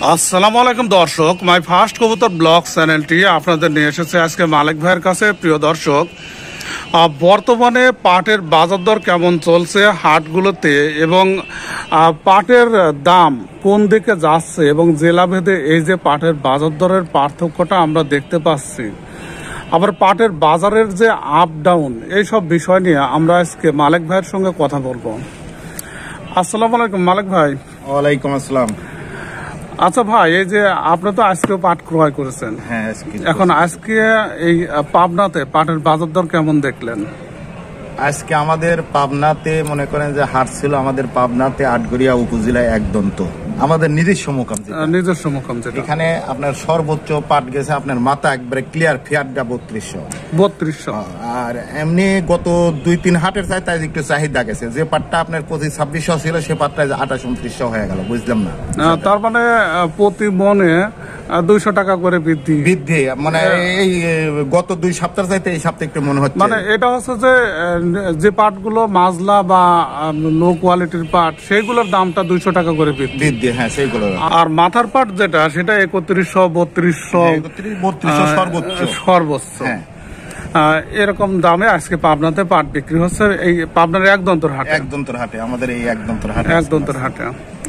আসসালামু আলাইকুম দর্শক, মাই ফার্স্ট কবুতর ব্লগ চ্যানেলটি আপনাদের নিয়ে এসেছে আজকে মালিক ভাইয়ের কাছে। প্রিয় দর্শক, বর্তমানে পাটের বাজার দর কেমন চলছে হাটগুলোতে এবং পাটের দাম কোন দিকে যাচ্ছে এবং জেলাভেদে এই যে পাটের বাজার দরের পার্থক্যটা আমরা দেখতে পাচ্ছি, আবার পাটের বাজারের যে আপ ডাউন, এইসব বিষয় নিয়ে আমরা আজকে মালিক ভাইয়ের সঙ্গে কথা বলবো। আসসালামু আলাইকুম মালিক ভাই। ওয়ালাইকুম আসসালাম। আচ্ছা ভাই, এই যে আপনি তো আজকেও পাট ক্রয় করেছেন, হ্যাঁ এখন আজকে এই পাবনাতে পাটের বাজার দর কেমন দেখলেন? আজকে আমাদের পাবনাতে মনে করেন যে হাট ছিল আমাদের পাবনাতে আটগড়িয়া উপজেলায় একদন্ত আমাদের নিজস্ব মোকাম যেটা এখানে আপনার সর্বোচ্চ পাট গেছে আপনার মাথা একবারে ক্লিয়ার ফিয়ারটা 3200 আর এমনি গত 2-3 হাটের চাই তাই একটু চাহিদা গেছে। যে পাটটা আপনার 25-2600 ছিল সে পাটটা 28-2900 হয়ে গেল, বুঝলাম না। তার মানে প্রতি মনে 200 টাকা করে বৃদ্ধি মানে এই গত 2 সপ্তাহ চাইতে এই সপ্তাহে একটু মনে হচ্ছে। মানে এটা হচ্ছে যে পাটগুলো মাজলা বা লো কোয়ালিটির পাট সেইগুলোর দামটা 200 টাকা করে বৃদ্ধি। হ্যাঁ সেইগুলো। আর মাথার পাট যেটা সেটা 3100-3200 সর্বোচ্চ এরকম দামে আজকে পাবনাতে পাট বিক্রি হচ্ছে। এই পাবনার একদন্তর হাটে আমাদের এই একদন্তর হাটে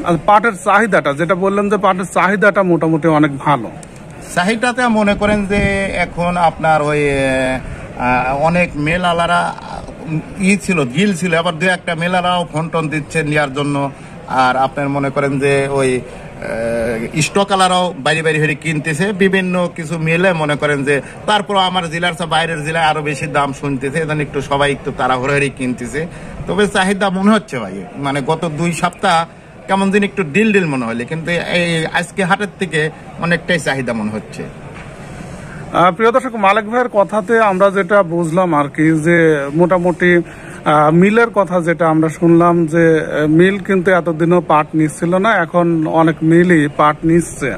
আর পাটের চাহিদাটা যেটা বললেন যে পাটের চাহিদাটা মোটামুটি অনেক ভালো। চাহিদাতে মনে করেন যে এখন আপনার ওই অনেক মেল আলারা গিল ছিল, আবার 2-1টা মেলারাও ফোন টোন দিচ্ছে নেওয়ার জন্য। আর আপনার মনে করেন যে ওই স্টকালারাও বাইরে হয়ে কিনতেছে বিভিন্ন কিছু মিলে মনে করেন যে। তারপর আমার জেলার বাইরের জেলায় আরো বেশি দাম শুনতেছে, এখানে একটু সবাই একটু তাড়াহুড়োই কিনতেছে। তবে চাহিদা মনে হচ্ছে ভাই মানে গত 2 সপ্তাহ কেমন দিন একটু ডিল মনে হলে, কিন্তু এই আজকে হাটের থেকে অনেকটাই চাহিদা মনে হচ্ছে। প্রিয় দর্শক, মালিক ভাইয়ের কথাতে আমরা যেটা বুঝলাম আর কি, যে মোটামুটি মিলের কথা যেটা আমরা শুনলাম যে মিল কিন্তু এতদিনও পাট নিচ্ছিল না, এখন অনেক মিলই পাট নিচ্ছে।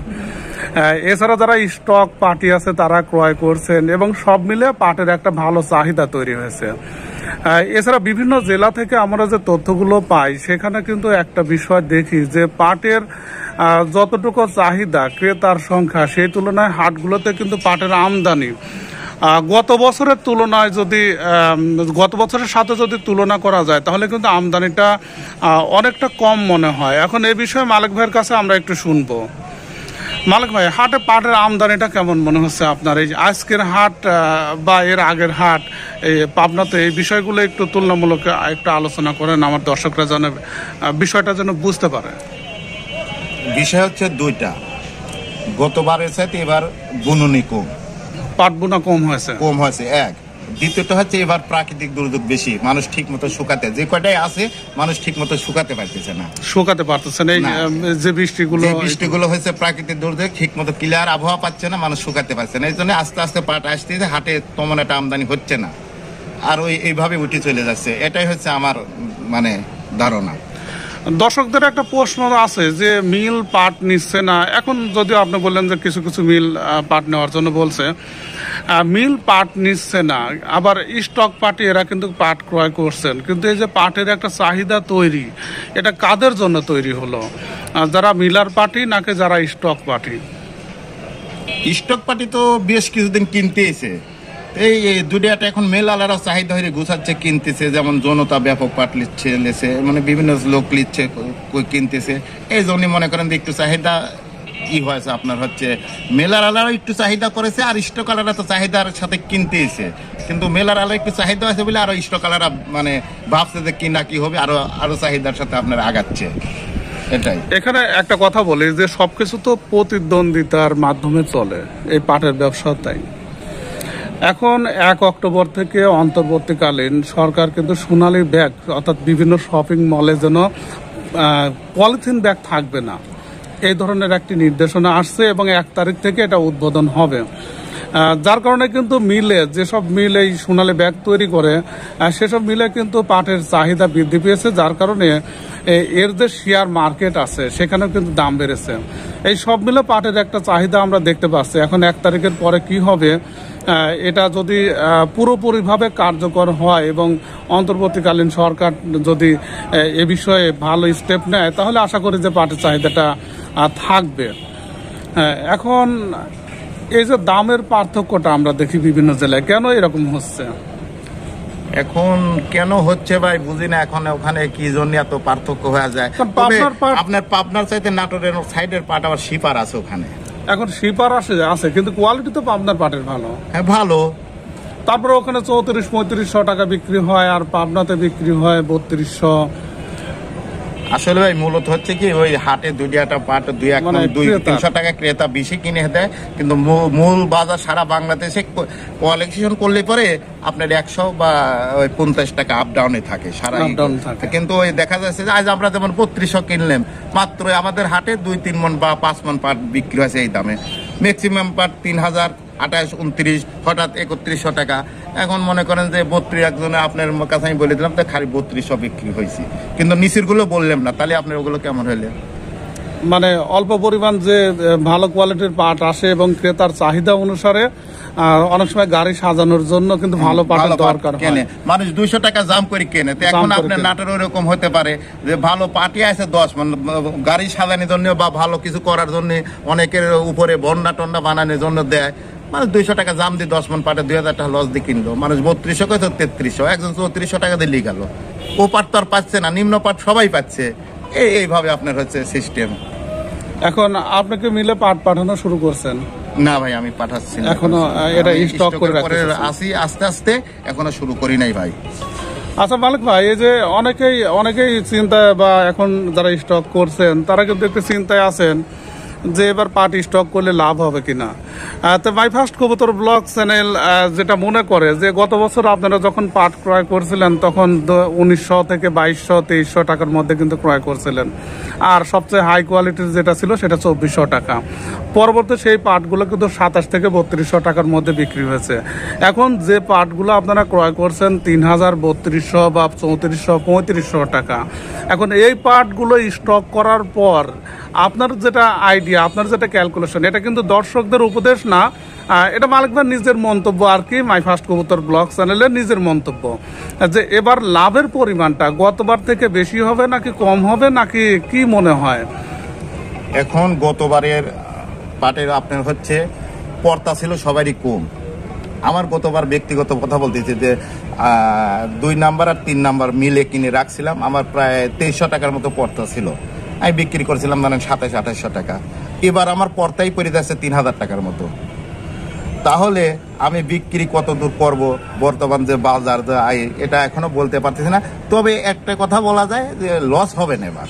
এছাড়া যারা স্টক পার্টি আছে তারা ক্রয় করছেন এবং সব মিলে পাটের একটা ভালো চাহিদা তৈরি হয়েছে। এছাড়া বিভিন্ন জেলা থেকে আমরা যে তথ্যগুলো পাই সেখানে কিন্তু একটা বিষয় দেখি যে পাটের যতটুকু চাহিদা ক্রেতার সংখ্যা সেই তুলনায় হাটগুলোতে কিন্তু পাটের আমদানি গত বছরের তুলনায় গত বছরের সাথে যদি তুলনা করা যায় তাহলে কিন্তু আমদানিটা অনেকটা কম মনে হয়। এখন এই বিষয়ে মালিক ভাইয়ের কাছে আমরা একটু শুনবো। মালিক ভাই, হাটে পাটের আমদানিটা কেমন মনে হচ্ছে আপনার? এই আজকের হাট বা এর আগের হাট এই পাবনাতে এই বিষয়গুলো একটু তুলনামূলক একটু আলোচনা করেন, আমার দর্শকরা যেন বিষয়টা যেন বুঝতে পারে। বিষয় হচ্ছে 2টা, গতবারের সাথে এবার বুননি কম, পাট বোনা কম হয়েছে এক। দ্বিতীয়ত হচ্ছে এবার প্রাকৃতিক দুর্যোগ বেশি, মানুষ ঠিক মতো শুকাতে যে কয়টাই আছে মানুষ ঠিক মতো শুকাতে পারতেছে না। এই যে বৃষ্টিগুলো হয়েছে প্রাকৃতিক দুর্যোগ, ঠিক মতো ক্লিয়ার আবহাওয়া পাচ্ছে না, মানুষ শুকাতে পারছে না। এই জন্য আস্তে আস্তে পাট আসতেছে, হাটে তেমন একটা আমদানি হচ্ছে না, আর এইভাবে উঠে চলে যাচ্ছে। এটাই হচ্ছে আমার মানে ধারণা। দর্শকদের একটা প্রশ্ন আছে যে মিল পাট নিচ্ছে না। এখন যদিও আপনি বললেন যে কিছু কিছু মিল পাট নেওয়ার জন্য বলছে, মিল পাট নিচ্ছে না, আবার স্টক পার্টি এরা কিন্তু পাট ক্রয় করছেন। কিন্তু এই যে পাটের একটা চাহিদা তৈরি, এটা কাদের জন্য তৈরি হলো? যারা মিলার পার্টি নাকি যারা স্টক পার্টি? স্টক পার্টি তো বেশ কিছুদিন কিনতে এসে এই 2টা এখন মেল আলারা চাহিদা হয়ে গুছাচ্ছে, কিনতেছে। যেমন জনতা ব্যাপক পাট লিচ্ছে, মানে বিভিন্ন লোক লিচ্ছে কিনতেছে। এই জন্য মনে করেন যে একটু চাহিদা হয়েছে আপনার হচ্ছে মেলার আলারা একটু চাহিদা করেছে, আর স্টক আলারা তো চাহিদার সাথে কিনতে এসে, কিন্তু মেলার আলারা একটু চাহিদা আছে বলে আরো স্টক আলারা মানে ভাবছে যে কিনা কি হবে, আরো চাহিদার সাথে আপনার আগাচ্ছে। এটাই। এখানে একটা কথা বলি যে সবকিছু তো প্রতিদ্বন্দ্বিতার মাধ্যমে চলে, এই পাটের ব্যবসা তাই। এখন 1 অক্টোবর থেকে অন্তর্বর্তীকালীন সরকার কিন্তু সোনালী ব্যাগ অর্থাৎ বিভিন্ন শপিং মলে যেন পলিথিন ব্যাগ থাকবে না, এই ধরনের একটি নির্দেশনা আসছে এবং 1 তারিখ থেকে এটা উদ্বোধন হবে। যার কারণে কিন্তু মিলে যেসব মিল এই সোনালী ব্যাগ তৈরি করে সেসব মিলে কিন্তু পাটের চাহিদা বৃদ্ধি পেয়েছে, যার কারণে এর যে শেয়ার মার্কেট আছে সেখানেও কিন্তু দাম বেড়েছে। এই সব মিলে পাটের একটা চাহিদা আমরা দেখতে পাচ্ছি। এখন 1 তারিখের পরে কি হবে, এটা যদি পুরোপুরিভাবে কার্যকর হয় এবং অন্তর্বর্তীকালীন সরকার যদি এ বিষয়ে ভালো স্টেপ নেয় তাহলে আশা করি যে পাটের চাহিদাটা থাকবে। হ্যাঁ, এখন এই যে দামের পার্থক্যটা আমরা দেখি বিভিন্ন জেলায়, কেন এরকম হচ্ছে? এখন কেন হচ্ছে ভাই বুঝি না, এখন ওখানে কি জন্য এত পার্থক্য হয়ে যায়। কারণ তবে পাবনার পাট, আপনার পাবনার চাইতে নাটোরের সাইডের পাট আবার শিপার আছে ওখানে। এখন শিপার আছে কিন্তু কোয়ালিটি তো পাবনার পাটের ভালো। হ্যাঁ ভালো। তারপরে ওখানে 3400-3500 টাকা বিক্রি হয়, আর পাবনাতে বিক্রি হয় 3200। আসলে ভাই মূলত হচ্ছে কি, ওই হাটে দুইটা পাট মানে 200-300 টাকা ক্রেতা বেশি কিনে দেয়, কিন্তু মূল বাজার সারা বাংলাদেশে কোয়ালিফিকেশন করলে পরে আপনার 100 বা ওই 50 টাকা আপ ডাউনে থাকে সারা। কিন্তু ওই দেখা যাচ্ছে যে আজ আমরা যেমন 3200 কিনলাম, মাত্র আমাদের হাটে 2-3 মণ বা 5 মণ পাট বিক্রি হয়েছে এই দামে। ম্যাক্সিমাম পাট 3000, 28, 29, হঠাৎ 3100 টাকা। এখন মনে করেন যে 32 একজনে আপনার কাছে আমি বলে দিলাম তো খালি 3200 বিক্রি হয়েছে, কিন্তু নিচের গুলো বললাম না, তাহলে আপনার ওগুলো কেমন হইলে? মানে অল্প পরিমাণ যে ভালো কোয়ালিটির পাট আসে এবং ক্রেতার চাহিদা অনুসারে অনেক সময় গাড়ি সাজানোর জন্য কিন্তু ভালো পাটের দরকার হয়। মানুষ 200 টাকা জাম করে কেনে। তো এখন আপনার নাটোর ওরকম হতে পারে যে ভালো পাটি আছে 10 মানে গাড়ি সাজানোর জন্য বা ভালো কিছু করার জন্য, অনেকের উপরে বন্যা টন্ডা বানানোর জন্য দেয়। মানুষ 200 টাকা জাম দিয়ে 10 মণ পাটে 2000 টাকা লস দিয়ে কিনলো। মানুষ 3200 কত 3300, একজন 3400 টাকা দিয়ে গেল। ও পাট তো আর পাচ্ছে না, নিম্ন পাট সবাই পাচ্ছে। এইভাবে আপনার হচ্ছে সিস্টেম। এখন আপনাকে মিলে পাট পাঠানো শুরু করছেন? না ভাই, আমি পাঠাচ্ছি না এখনো, এটা স্টক করে আসি আস্তে আস্তে, এখনো শুরু করি নাই ভাই। আচ্ছা মালিক ভাই, এই যে অনেকেই চিন্তায়, বা এখন যারা স্টক করছেন তারা কিন্তু একটু চিন্তায় আছেন যে এবার পাট স্টক করলে লাভ হবে কিনা। তো মাই ফার্স্ট কবুতর ব্লগ চ্যানেল যেটা মনে করে যে গত বছর আপনারা যখন পাট ক্রয় করছিলেন তখন 1900 থেকে 2200-2300 টাকার মধ্যে কিন্তু ক্রয় করছিলেন, আর সবচেয়ে হাই কোয়ালিটির যেটা ছিল সেটা 2400 টাকা। পরবর্তী সেই পাটগুলো কিন্তু 27 থেকে 3200 টাকার মধ্যে বিক্রি হয়েছে। এখন যে পাটগুলো আপনারা ক্রয় করছেন 3000, 3200 বা 3400-3500 টাকা। এখন এই পাটগুলো স্টক করার পর আপনার যেটা আইডিয়া, আপনার যেটা ক্যালকুলেশন, এটা কিন্তু দর্শকদের উপদেশ না, এটা মালিক ভাই নিজের মন্তব্য আর কি, মাই ফার্স্ট কবুতর ব্লগ চ্যানেলের নিজের মন্তব্য, যে এবার লাভের পরিমাণটা গতবার থেকে বেশি হবে নাকি কম হবে, নাকি কি মনে হয়? এখন গতবারের পাটের আপনার হচ্ছে পর্তা ছিল সবারই কম। আমার গতবার ব্যক্তিগত কথা বলতেছি যে 2 নাম্বার আর 3 নাম্বার মিলে কিনে রাখছিলাম, আমার প্রায় 2300 টাকার মতো পর্তা ছিল। আমি বিক্রি করছিলাম ধরেন 2700-2800 টাকা। এবার আমার পর্তাই পড়ে যাচ্ছে 3000 টাকার মতো। তাহলে আমি বিক্রি কত দূর করব, বর্তমান যে বাজার এটা এখনো বলতে পারতেছি না। তবে একটা কথা বলা যায় যে লস হবে না, এবার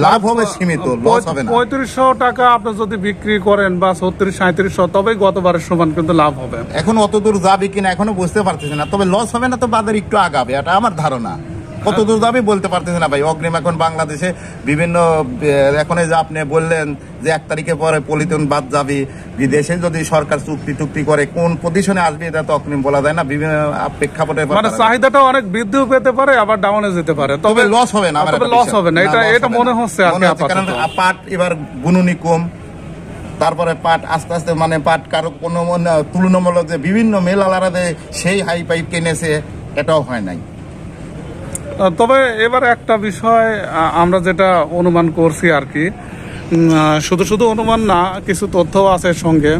লাভ হবে সীমিত, লস হবে না। 3500 টাকা আপনি যদি বিক্রি করেন বা 3600-3700, তবে গতবারের সমান কিন্তু লাভ হবে। এখন অত দূর যাবে কিনা এখনো বুঝতে পারতেছি না, তবে লস হবে না, তো বাজার একটু আগাবে, এটা আমার ধারণা। কত দূর যাবে বলতে পারতেছি না ভাই। অগ্রিম এখন বাংলাদেশে বিভিন্ন, এখন যে আপনি বললেন যে 1 তারিখে পরে পলিথিন বাদ যাবে, বিদেশে যদি সরকার চুক্তি করে কোন পজিশনে আসবে এটা তো অগ্রিম বলা যায় না। বিভিন্ন প্রেক্ষাপটে মানে চাহিদাটা অনেক বৃদ্ধিও পেতে পারে, আবার ডাউনে যেতে পারে, তবে লস হবে না। লস হবে না, এটা মনে হচ্ছে। কারণ পাট এবার গুণনী কম, তারপরে পাট আস্তে আস্তে মানে পাট কারো কোনো তুলনামূলক যে বিভিন্ন মেল আলাদা সেই হাই পাইপ কিনেছে, এটাও হয় নাই। তবে এবার একটা বিষয় আমরা যেটা অনুমান করছি আর কি, শুধু অনুমান না, কিছু তথ্য আছে সঙ্গে।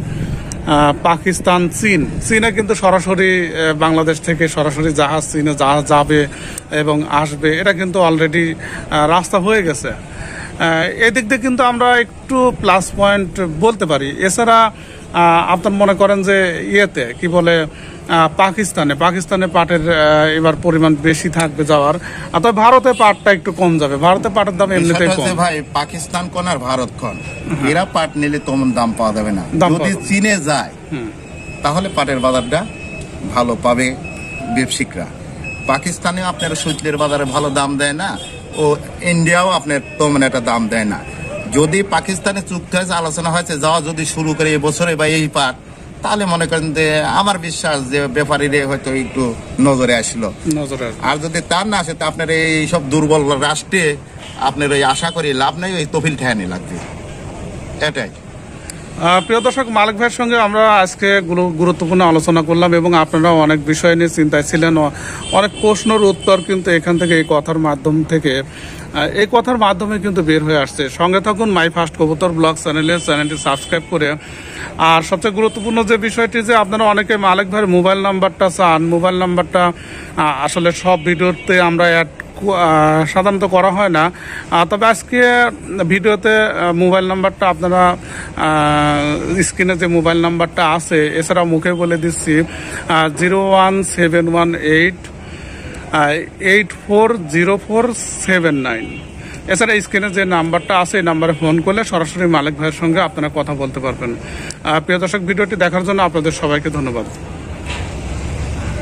পাকিস্তান, চীনে কিন্তু সরাসরি বাংলাদেশ থেকে সরাসরি চীনে জাহাজ যাবে এবং আসবে, এটা কিন্তু অলরেডি রাস্তা হয়ে গেছে। এদিক দিয়ে কিন্তু আমরা একটু প্লাস পয়েন্ট বলতে পারি। এছাড়া আপনার মনে করেন যে ইয়েতে কি বলে, পাকিস্তানে পাটের এবার পরিমাণ বেশি থাকবে যাওয়ার, তবে ভারতে পাটটা একটু কম যাবে। ভারতে পাটের দাম এমনিতেই কম ভাই। পাকিস্তান কোন আর ভারত কোন, এরা পাট নিলে তেমন দাম পাওয়া যাবে না। যদি চীনে যায় তাহলে পাটের বাজারটা ভালো পাবে ব্যবসায়িকরা। পাকিস্তানে আপনার সুতলের বাজারে ভালো দাম দেয় না, ও ইন্ডিয়াও আপনার তেমন একটা দাম দেয় না। যদি পাকিস্তানে চুক্তি হয়েছে, আলোচনা হয়েছে যাওয়া যদি শুরু করে এই বছরে বা এই পাট, তাহলে মনে করেন যে আমার বিশ্বাস যে ব্যাপারীরা হয়তো একটু নজরে আসলো। আর যদি তার না আসে, তা আপনার এই সব দুর্বল রাষ্ট্রে আপনার ওই আশা করি লাভ নেই, ওই তফিল ঠেয়ানি লাগবে, এটাই। প্রিয় দর্শক, মালিক ভাইয়ের সঙ্গে আমরা আজকে গুরুত্বপূর্ণ আলোচনা করলাম এবং আপনারা অনেক বিষয় নিয়ে চিন্তায় ছিলেন। অনেক প্রশ্নের উত্তর কিন্তু এখান থেকে এই কথার মাধ্যমে কিন্তু বের হয়ে আসছে। সঙ্গে থাকুন মাই ফার্স্ট কবুতর ব্লগ চ্যানেলটি সাবস্ক্রাইব করে। আর সবচেয়ে গুরুত্বপূর্ণ যে বিষয়টি, যে আপনারা অনেকে মালিক ভাইয়ের মোবাইল নাম্বারটা চান, মোবাইল নাম্বারটা আসলে সব ভিডিওতে আমরা সাধারণত করা হয় না। তবে আজকে ভিডিওতে মোবাইল নাম্বারটা আপনারা স্ক্রিনে যে মোবাইল নাম্বারটা আছে, এছাড়া মুখে বলে দিচ্ছি 01718840479। এছাড়া স্ক্রিনে যে নাম্বারটা আছে এই নাম্বারে ফোন করলে সরাসরি মালিক ভাইয়ের সঙ্গে আপনারা কথা বলতে পারবেন। প্রিয় দর্শক, ভিডিওটি দেখার জন্য আপনাদের সবাইকে ধন্যবাদ।